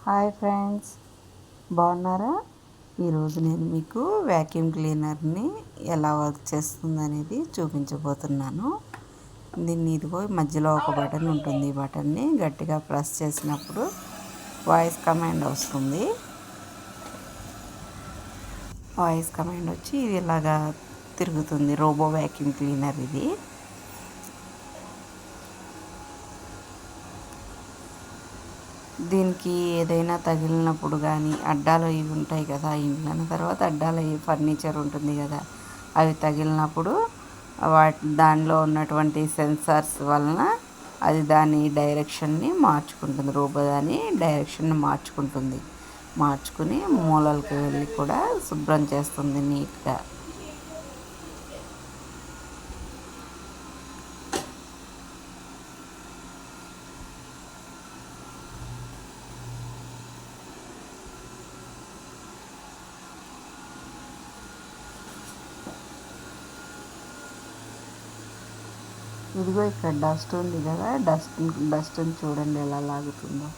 Hi friends, బాగున్నారా? ఈరోజు నేను మీకు వ్యాక్యూమ్ క్లీనర్ని ఎలా వర్క్ చేస్తుంది అనేది చూపించబోతున్నాను. దీన్ని ఇదిగో మధ్యలో ఒక బటన్ ఉంటుంది. ఈ బటన్ని గట్టిగా ప్రెస్ చేసినప్పుడు వాయిస్ కమాండ్ వస్తుంది. వాయిస్ కమాండ్ వచ్చి ఇది ఇలాగా తిరుగుతుంది. రోబో వ్యాక్యూమ్ క్లీనర్ ఇది. దీనికి ఏదైనా తగిలినప్పుడు కానీ అడ్డాలు ఇవి ఉంటాయి కదా, ఇంట్లో తర్వాత అడ్డాలు ఫర్నిచర్ ఉంటుంది కదా, అవి తగిలినప్పుడు దానిలో ఉన్నటువంటి సెన్సార్స్ వలన అది దాని డైరెక్షన్ని మార్చుకుంటుంది. రోబో దాని డైరెక్షన్ని మార్చుకుని మూలలకు వెళ్ళి కూడా శుభ్రం చేస్తుంది నీట్గా. ఇదిగో ఇక్కడ డస్ట్ ఉంది కదా, డస్ట్ని చూడండి ఎలా లాగుతుందో,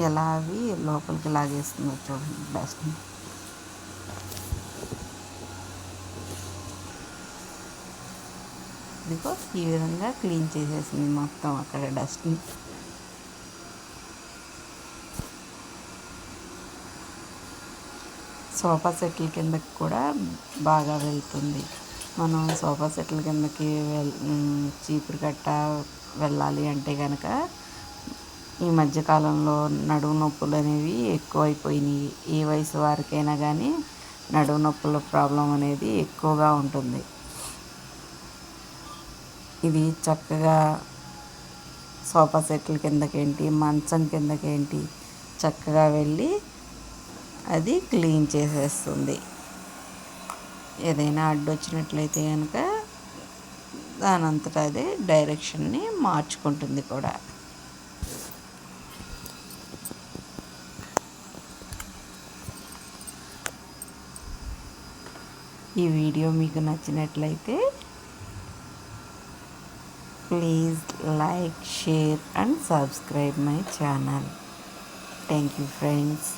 ఎలా అవి లోపలికి లాగేస్తుందో చూడండి డస్ట్ని. ఇదిగో ఈ విధంగా క్లీన్ చేసేసింది మొత్తం అక్కడ డస్ట్ని. సోఫా సెట్ల కిందకి కూడా బాగా వెళ్తుంది. మనం సోఫా సెట్ల కిందకి చీపురు కట్ట వెళ్ళాలి అంటే కనుక ఈ మధ్యకాలంలో నడుము నొప్పులు అనేవి ఎక్కువైపోయినాయి. ఏ వయసు వారికైనా కానీ నడుము నొప్పుల ప్రాబ్లం అనేది ఎక్కువగా ఉంటుంది. ఇది చక్కగా సోఫా సెట్ల కిందకేంటి, మంచం కిందకేంటి చక్కగా వెళ్ళి అది క్లీన్ చేసేస్తుంది. ఏదైనా అడ్డొచ్చినట్లయితే కనుక దానంతటా అదే డైరెక్షన్ని మార్చుకుంటుంది కూడా. ఈ వీడియో మీకు నచ్చినట్లయితే please like, share and subscribe my channel. Thank you friends.